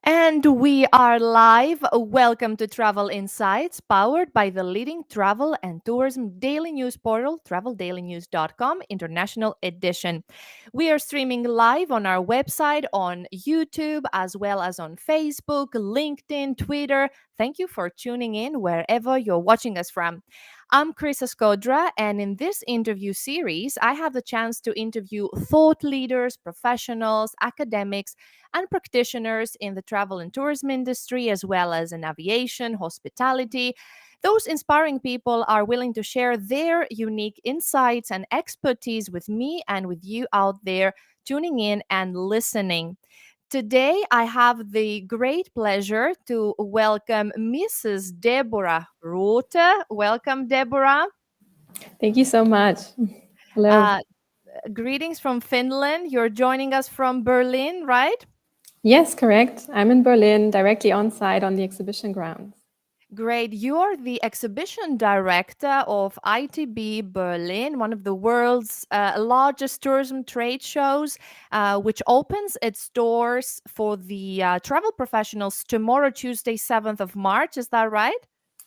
And we are live. Welcome to Travel Insights, powered by the leading travel and tourism daily news portal, TravelDailyNews.com, International Edition. We are streaming live on our website, on YouTube, as well as on Facebook, LinkedIn, Twitter. Thank you for tuning in wherever you're watching us from. I'm Chryssa Skodra, and in this interview series, I have the chance to interview thought leaders, professionals, academics, and practitioners in the travel and tourism industry, as well as in aviation, hospitality. Those inspiring people are willing to share their unique insights and expertise with me and with you out there tuning in and listening. Today, I have the great pleasure to welcome Mrs. Deborah Rothe. Welcome, Deborah. Thank you so much. Hello. Greetings from Finland. You're joining us from Berlin, right? Yes, correct. I'm in Berlin, directly on site on the exhibition grounds. Great. You're the exhibition director of ITB Berlin, one of the world's largest tourism trade shows, which opens its doors for the travel professionals tomorrow, Tuesday, 7th of March. Is that right?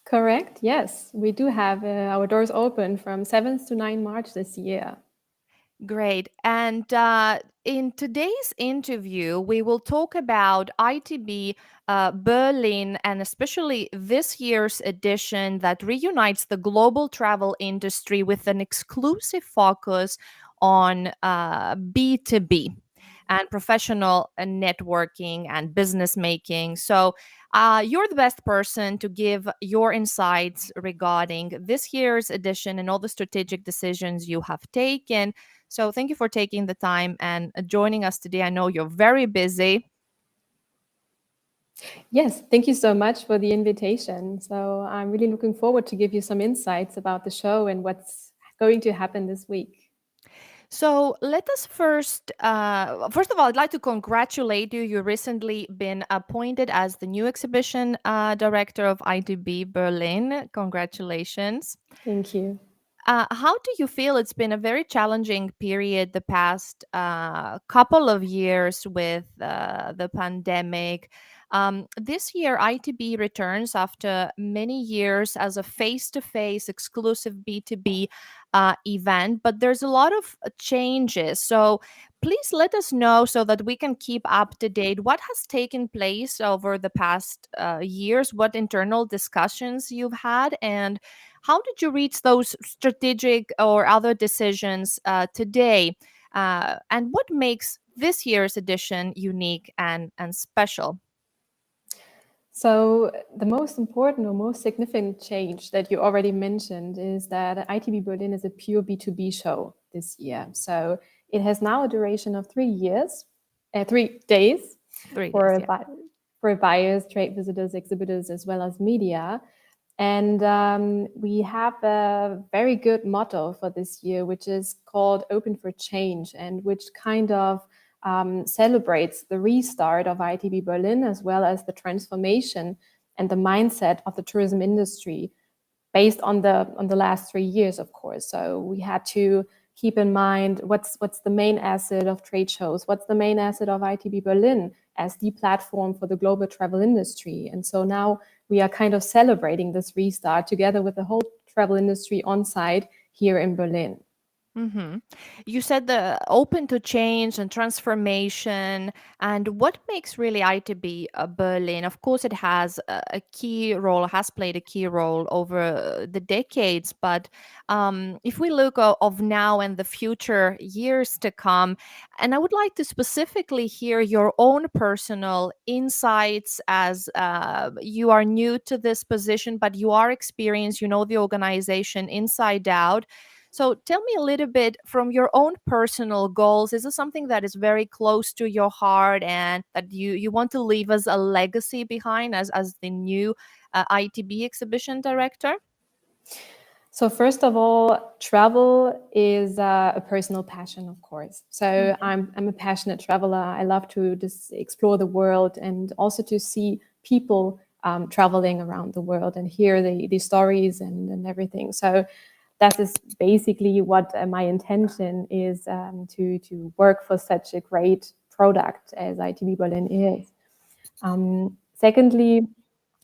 Correct. Yes, we do have our doors open from 7th to 9 March this year. Great. And in today's interview, we will talk about ITB Berlin and especially this year's edition that reunites the global travel industry with an exclusive focus on B2B and professional networking and business making. So, you're the best person to give your insights regarding this year's edition and all the strategic decisions you have taken. So thank you for taking the time and joining us today. I know you're very busy. Yes, thank you so much for the invitation. So I'm really looking forward to give you some insights about the show and what's going to happen this week. So let us first of all, I'd like to congratulate you. You've recently been appointed as the new exhibition director of ITB Berlin. Congratulations. Thank you. How do you feel? It's been a very challenging period the past couple of years with the pandemic. This year, ITB returns after many years as a face to face exclusive B2B event, but there's a lot of changes. So please let us know so that we can keep up to date what has taken place over the past years, what internal discussions you've had, and how did you reach those strategic or other decisions today? And what makes this year's edition unique and special? So the most important or most significant change that you already mentioned is that ITB Berlin is a pure B2B show this year. So it has now a duration of 3 years, 3 days for buyers, trade visitors, exhibitors, as well as media. And we have a very good motto for this year, which is called Open for Change, and which kind of celebrates the restart of ITB Berlin, as well as the transformation and the mindset of the tourism industry based on the last 3 years, of course. So we had to keep in mind what's the main asset of trade shows, what's the main asset of ITB Berlin as the platform for the global travel industry. And so now we are kind of celebrating this restart together with the whole travel industry on site here in Berlin. Mm-hmm. You said the open to change and transformation, and what makes really ITB Berlin? Of course, it has a key role, has played a key role over the decades. But if we look of now and the future years to come, and I would like to specifically hear your own personal insights as you are new to this position, but you are experienced, you know the organization inside out. So tell me a little bit from your own personal goals. Is this something that is very close to your heart and that you want to leave as a legacy behind as the new ITB exhibition director? So first of all, travel is a personal passion, of course. So I'm a passionate traveler. I love to just explore the world and also to see people traveling around the world and hear the stories and everything. So that is basically what my intention is, to work for such a great product as ITB Berlin is. Secondly,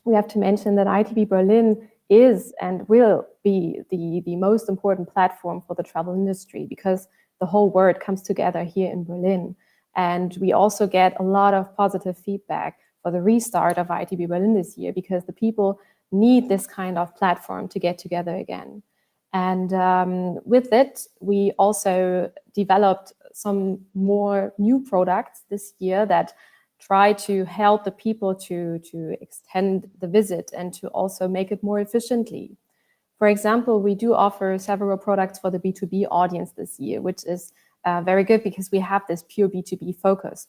we have to mention that ITB Berlin is and will be the most important platform for the travel industry, because the whole world comes together here in Berlin. And we also get a lot of positive feedback for the restart of ITB Berlin this year, because the people need this kind of platform to get together again. And with it, we also developed some more new products this year that try to help the people to extend the visit and to also make it more efficiently. For example, we do offer several products for the B2B audience this year, which is very good because we have this pure B2B focus.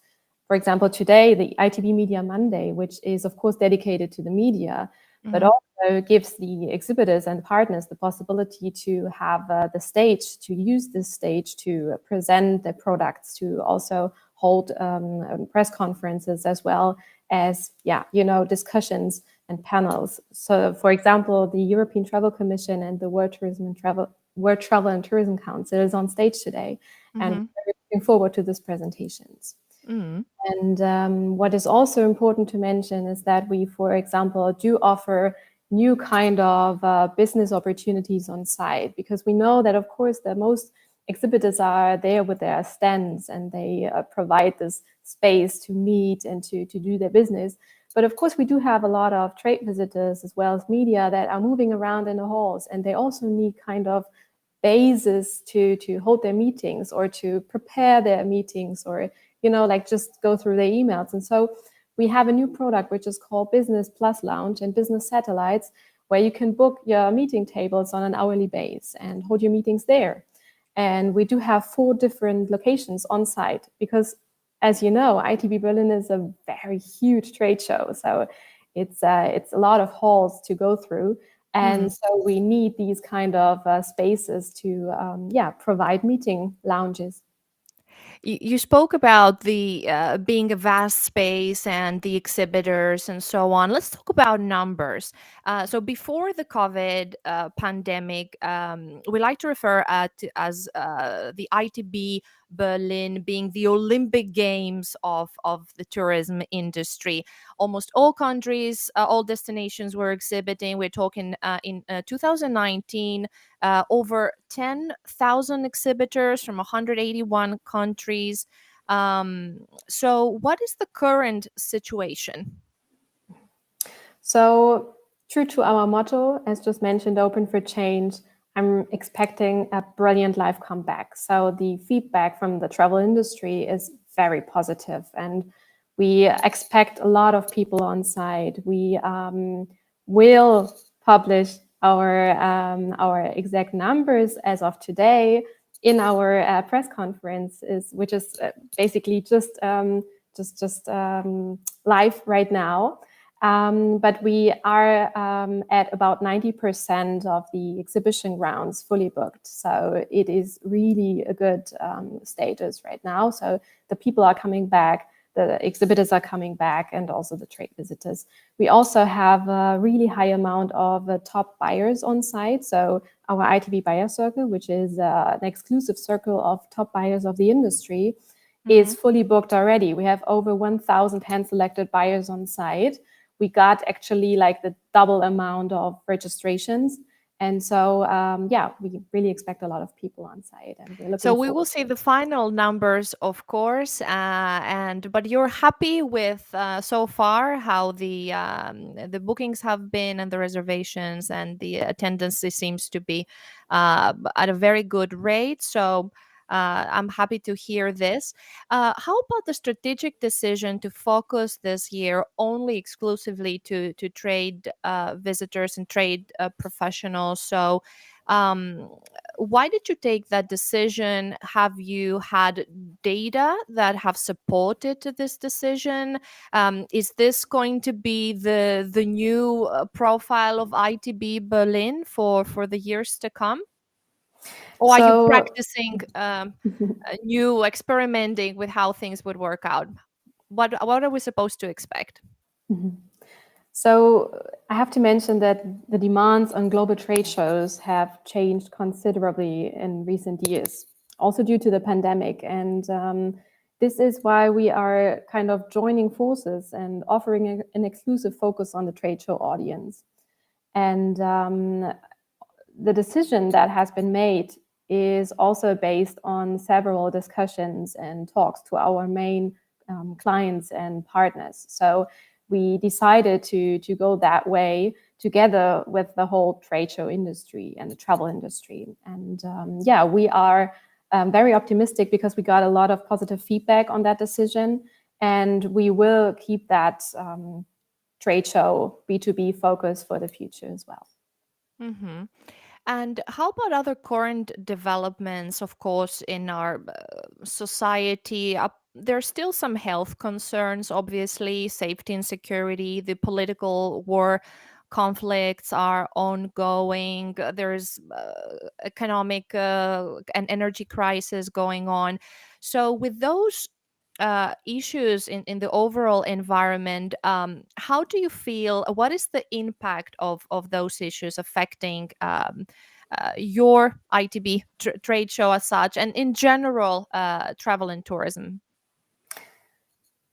For example, today, the ITB Media Monday, which is, of course, dedicated to the media, but also gives the exhibitors and partners the possibility to have the stage, to use this stage to present their products, to also hold press conferences, as well as, discussions and panels. So, for example, the European Travel Commission and the World Travel and Tourism Council is on stage today, and we're looking forward to these presentations. And what is also important to mention is that we, for example, do offer new kind of business opportunities on site, because we know that, of course, the most exhibitors are there with their stands and they provide this space to meet and to do their business. But of course, we do have a lot of trade visitors as well as media that are moving around in the halls, and they also need kind of bases to hold their meetings or to prepare their meetings, or just go through their emails. And so we have a new product which is called Business Plus Lounge and Business Satellites, where you can book your meeting tables on an hourly base and hold your meetings there. And we do have 4 different locations on site, because, as you know, ITB Berlin is a very huge trade show. So it's a lot of halls to go through. And so we need these kind of spaces to provide meeting lounges. You spoke about the being a vast space and the exhibitors and so on. Let's talk about numbers. So before the COVID pandemic, we like to refer to as the ITB Berlin being the Olympic Games of the tourism industry. Almost all countries, all destinations were exhibiting. We're talking in 2019, over 10,000 exhibitors from 181 countries. So, what is the current situation? So, true to our motto, as just mentioned, open for change, I'm expecting a brilliant live comeback. So, the feedback from the travel industry is very positive, and we expect a lot of people on site. We will publish our exact numbers as of today in our press conference, which is basically just live right now. But we are at about 90% of the exhibition grounds fully booked. So it is really a good status right now. So the people are coming back, the exhibitors are coming back, and also the trade visitors. We also have a really high amount of top buyers on site. So our ITB Buyer Circle, which is an exclusive circle of top buyers of the industry, is fully booked already. We have over 1,000 hand-selected buyers on site. We got actually like the double amount of registrations. And so, we really expect a lot of people on site, and we're looking So we will see the final numbers, of course, but you're happy with so far how the bookings have been and the reservations and the attendance seems to be at a very good rate. So I'm happy to hear this. How about the strategic decision to focus this year only exclusively to trade visitors and trade professionals? So, why did you take that decision? Have you had data that have supported this decision? Is this going to be the new profile of ITB Berlin for the years to come? Or are you practicing new experimenting with how things would work out? What are we supposed to expect? So I have to mention that the demands on global trade shows have changed considerably in recent years, also due to the pandemic. And this is why we are kind of joining forces and offering an exclusive focus on the trade show audience. And the decision that has been made is also based on several discussions and talks to our main clients and partners. So we decided to go that way together with the whole trade show industry and the travel industry. And yeah, we are very optimistic because we got a lot of positive feedback on that decision, and we will keep that trade show B2B focus for the future as well. Mm-hmm. And how about other current developments, of course, in our society? There's still some health concerns, obviously, safety and security, the political war conflicts are ongoing. There's economic and energy crisis going on. So, with those issues in the overall environment, how do you feel? What is the impact of those issues affecting your ITB trade show as such, and in general, travel and tourism?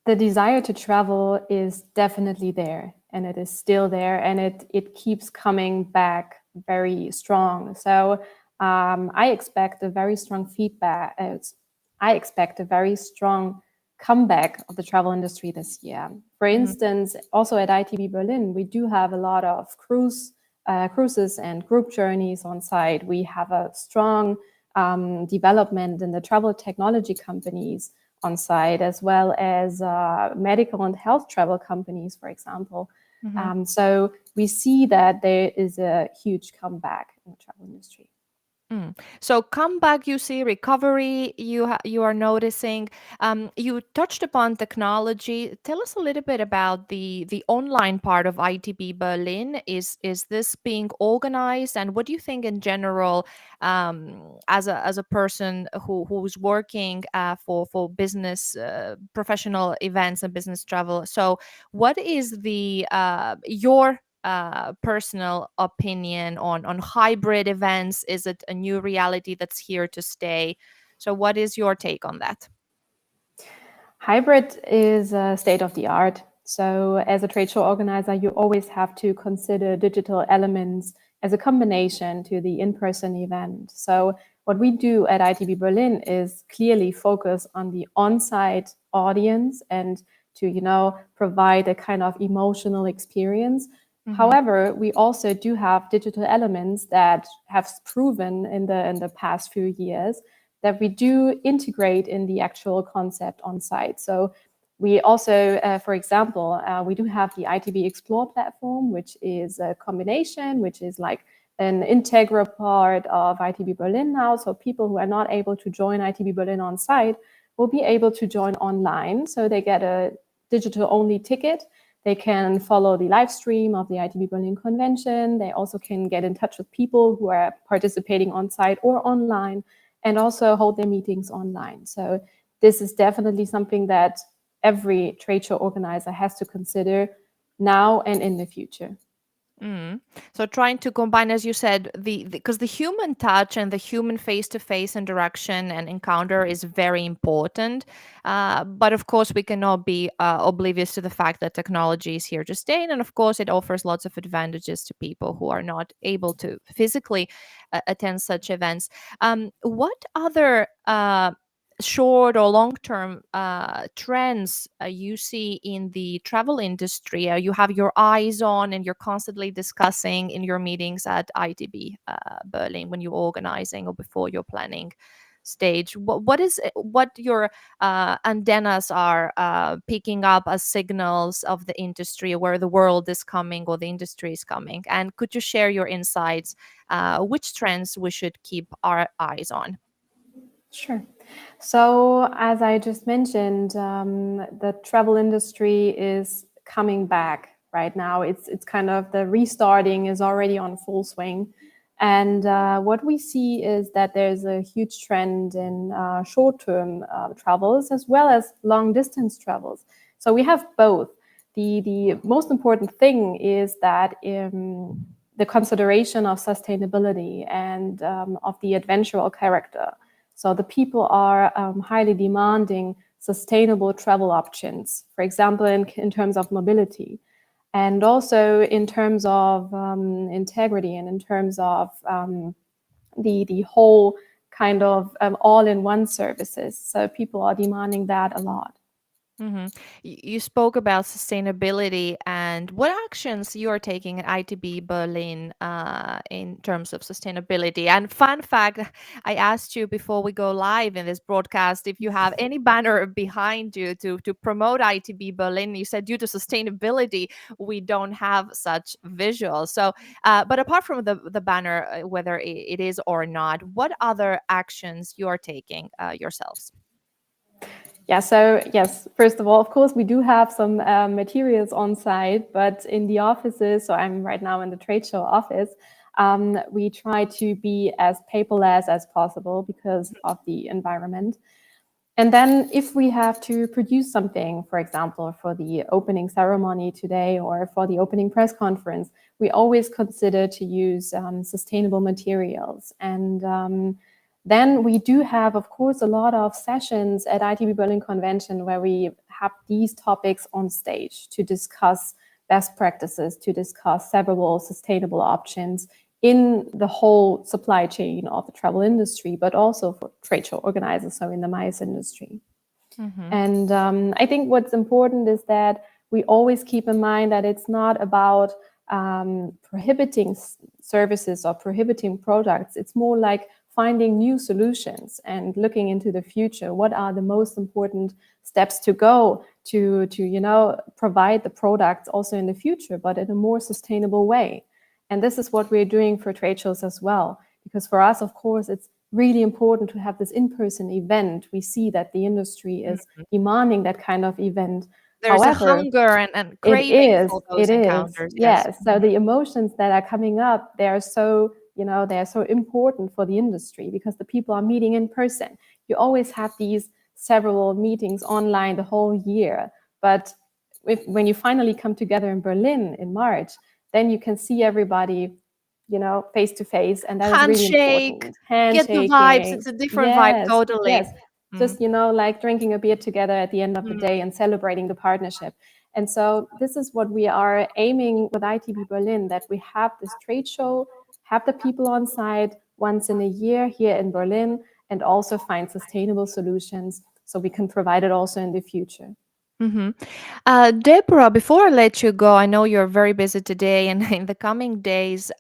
The desire to travel is definitely there, and it is still there, and it keeps coming back very strong. So I expect a very strong feedback. I expect a very strong comeback of the travel industry this year. For instance, also at ITB Berlin, we do have a lot of cruises and group journeys on site. We have a strong development in the travel technology companies on site, as well as medical and health travel companies, for example. So we see that there is a huge comeback in the travel industry. So comeback, you see recovery. You are noticing. You touched upon technology. Tell us a little bit about the online part of ITB Berlin. Is this being organized, and what do you think in general, as a person who's working for business professional events and business travel? So what is the your personal opinion on hybrid events? Is it a new reality that's here to stay? So, what is your take on that? Hybrid is state of the art. So, as a trade show organizer, you always have to consider digital elements as a combination to the in person event. So, what we do at ITB Berlin is clearly focus on the on site audience and to, provide a kind of emotional experience. However, we also do have digital elements that have proven in the past few years that we do integrate in the actual concept on site. So we also, for example, we do have the ITB Explore platform, which is a combination, which is like an integral part of ITB Berlin now. So people who are not able to join ITB Berlin on site will be able to join online. So they get a digital only ticket. They can follow the live stream of the ITB Berlin convention. They also can get in touch with people who are participating on site or online, and also hold their meetings online. So this is definitely something that every trade show organizer has to consider now and in the future. So trying to combine, as you said, because the human touch and the human face-to-face interaction and encounter is very important. But of course, we cannot be oblivious to the fact that technology is here to stay, and of course, it offers lots of advantages to people who are not able to physically attend such events. What other short or long term trends you see in the travel industry you have your eyes on and you're constantly discussing in your meetings at ITB Berlin when you're organizing or before you're planning stage? What your antennas are picking up as signals of the industry, where the world is coming or the industry is coming? And could you share your insights, which trends we should keep our eyes on? Sure. So, as I just mentioned, the travel industry is coming back right now. It's kind of the restarting is already on full swing, and what we see is that there's a huge trend in short-term travels as well as long-distance travels. So we have both. the most important thing is that the consideration of sustainability and of the adventural character. So the people are highly demanding sustainable travel options, for example, in terms of mobility, and also in terms of integrity, and in terms of the whole kind of all-in-one services. So people are demanding that a lot. Mhm. You spoke about sustainability and what actions you are taking at ITB Berlin in terms of sustainability. And fun fact, I asked you before we go live in this broadcast if you have any banner behind you to promote ITB Berlin. You said due to sustainability, we don't have such visuals. So, but apart from the banner, whether it is or not, what other actions you are taking yourselves? Yeah, so yes, first of all, of course, we do have some materials on site, but in the offices, so I'm right now in the trade show office, we try to be as paperless as possible because of the environment. And then if we have to produce something, for example, for the opening ceremony today or for the opening press conference, we always consider to use sustainable materials. And then we do have, of course, a lot of sessions at ITB Berlin Convention where we have these topics on stage to discuss best practices, to discuss several sustainable options in the whole supply chain of the travel industry, but also for trade show organizers, so in the MICE industry. Mm-hmm. And I think what's important is that we always keep in mind that it's not about prohibiting services or prohibiting products. It's more like finding new solutions and looking into the future. What are the most important steps to go to provide the products also in the future, but in a more sustainable way? And this is what we're doing for trade shows as well. Because for us, of course, it's really important to have this in-person event. We see that the industry is demanding that kind of event. There's a However, hunger and craving for it those is, encounters. Yes. yes. So the emotions that are coming up, they are so important for the industry because the people are meeting in person. You always have these several meetings online the whole year, but when you finally come together in Berlin in March, then you can see everybody, face to face, and that is really Handshake, important. get the vibes. Handshaking, It's a different vibe yes, totally. yes. Mm. Just like drinking a beer together at the end of the Mm. day and celebrating the partnership. And so this is what we are aiming with ITB Berlin, that we have this trade show, have the people on site once in a year here in Berlin, and also find sustainable solutions so we can provide it also in the future. Mm-hmm. Deborah, before I let you go, I know you're very busy today and in the coming days.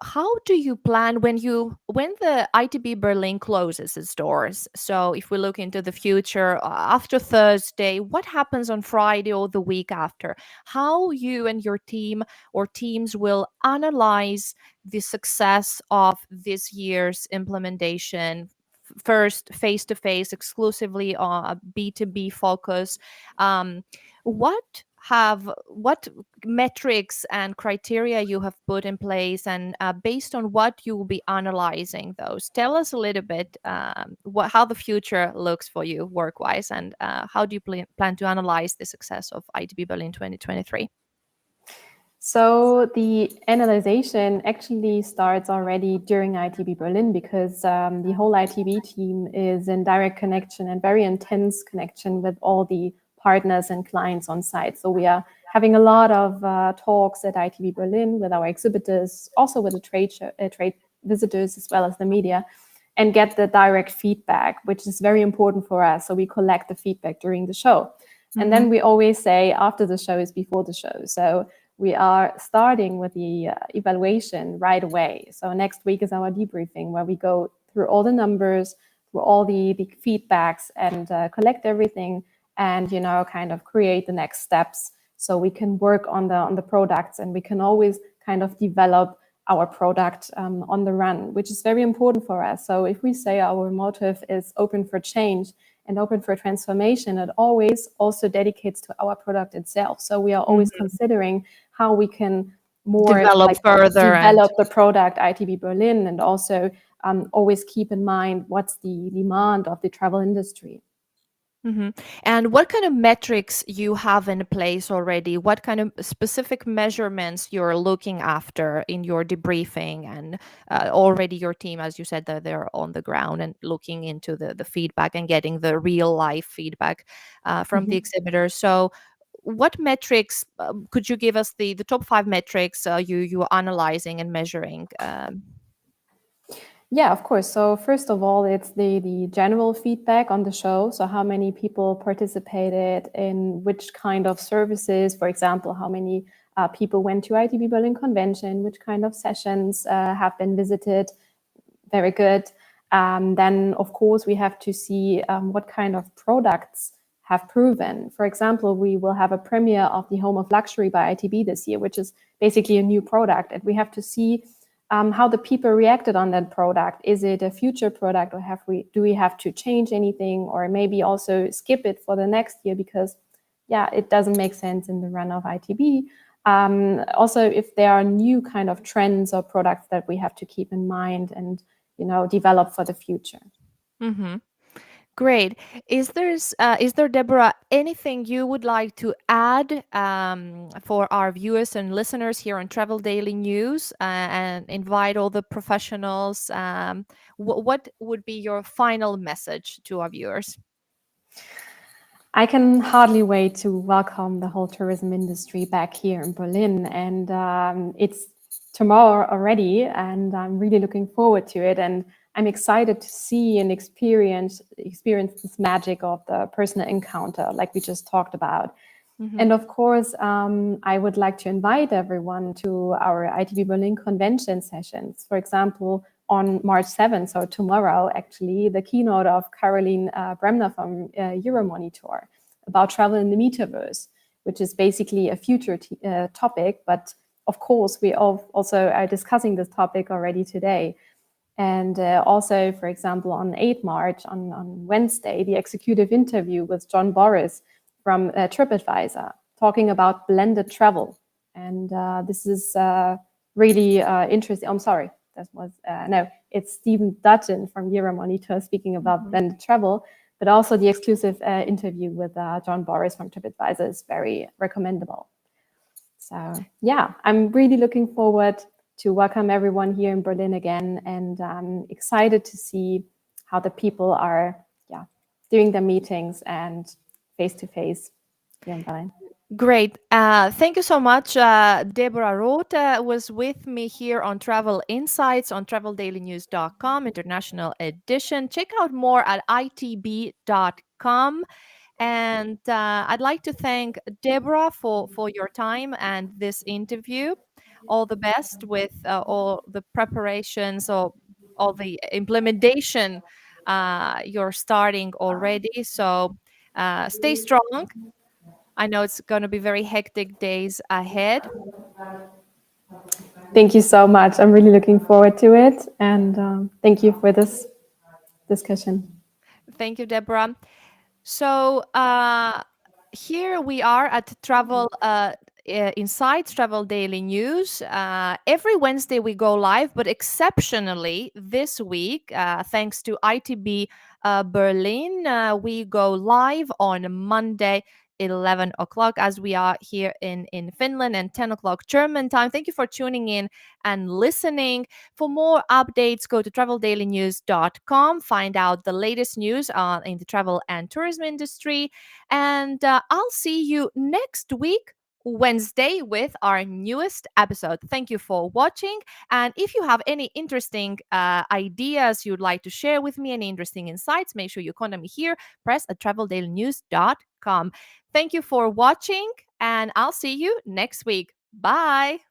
How do you plan when the ITB Berlin closes its doors? So if we look into the future after Thursday, what happens on Friday or the week after? How you and your team or teams will analyze the success of this year's implementation? First, face to face, exclusively on a B2B focus. um, what metrics and criteria you have put in place, and based on what you will be analyzing those? Tell us a little bit how the future looks for you work wise, and how do you plan to analyze the success of ITB Berlin 2023? So the analyzation actually starts already during ITB Berlin because the whole ITB team is in direct connection and very intense connection with all the partners and clients on site. So we are having a lot of talks at ITB Berlin with our exhibitors, also with the trade visitors as well as the media, and get the direct feedback, which is very important for us. So we collect the feedback during the show. And then we always say after the show is before the show. So we are starting with the evaluation right away. So next week is our debriefing where we go through all the numbers, through all the feedbacks, and collect everything, and kind of create the next steps so we can work on the products, and we can always kind of develop our product on the run, which is very important for us. So if we say our motive is open for change and open for transformation, it always also dedicates to our product itself. So we are always considering how we can more Develop further develop the product ITB Berlin, and also always keep in mind what's the demand of the travel industry. Mhm. And what kind of metrics you have in place already? What kind of specific measurements you're looking after in your debriefing, and already your team, as you said, that they're on the ground and looking into the feedback and getting the real life feedback from the Mhm. exhibitors. So, what metrics could you give us the top five metrics you are analyzing and measuring? Yeah, of course. So first of all, it's the general feedback on the show. So how many people participated in which kind of services, for example, how many people went to ITB Berlin convention, which kind of sessions have been visited. Very good. Then, of course, we have to see what kind of products have proven. For example, we will have a premiere of the Home of Luxury by ITB this year, which is basically a new product. And we have to see how the people reacted on that product. Is it a future product, or do we have to change anything, or maybe also skip it for the next year because, yeah, it doesn't make sense in the run of ITB. Also, if there are new kind of trends or products that we have to keep in mind and develop for the future. Mm-hmm. Great. Is there, Deborah, anything you would like to add for our viewers and listeners here on Travel Daily News, and invite all the professionals? What would be your final message to our viewers? I can hardly wait to welcome the whole tourism industry back here in Berlin. And it's tomorrow already, and I'm really looking forward to it. And I'm excited to see and experience this magic of the personal encounter, like we just talked about. Mm-hmm. And of course, I would like to invite everyone to our ITB Berlin convention sessions. For example, on March 7th, so tomorrow, actually, the keynote of Caroline Bremner from Euromonitor about travel in the metaverse, which is basically a future topic. But of course, we also are discussing this topic already today. And also, for example, on 8 March, on Wednesday, the executive interview with John Boris from TripAdvisor, talking about blended travel. And this is really interesting. I'm sorry, that was, no, it's Stephen Dutton from Euromonitor speaking about Mm-hmm. blended travel, but also the exclusive interview with John Boris from TripAdvisor is very recommendable. So yeah, I'm really looking forward to welcome everyone here in Berlin again, and I'm excited to see how the people are, doing their meetings and face to face here in Berlin. Great. Thank you so much. Deborah Rothe was with me here on Travel Insights on TravelDailyNews.com, International Edition. Check out more at itb.com. And I'd like to thank Deborah for your time and this interview. All the best with all the preparations or all the implementation you're starting already. So stay strong. I know it's going to be very hectic days ahead. Thank you so much. I'm really looking forward to it. And thank you for this discussion. Thank you, Deborah. So here we are at Travel Insights, Travel Daily News. Every Wednesday we go live, but exceptionally this week, thanks to ITB Berlin, we go live on Monday. 11 o'clock as we are here in Finland, and 10 o'clock German time. Thank you for tuning in and listening. For more updates, go to traveldailynews.com, find out the latest news in the travel and tourism industry. And I'll see you next week, Wednesday, with our newest episode. Thank you for watching. And if you have any interesting ideas you'd like to share with me, any interesting insights, make sure you contact me here. Press at traveldailynews.com. Thank you for watching, and I'll see you next week. Bye.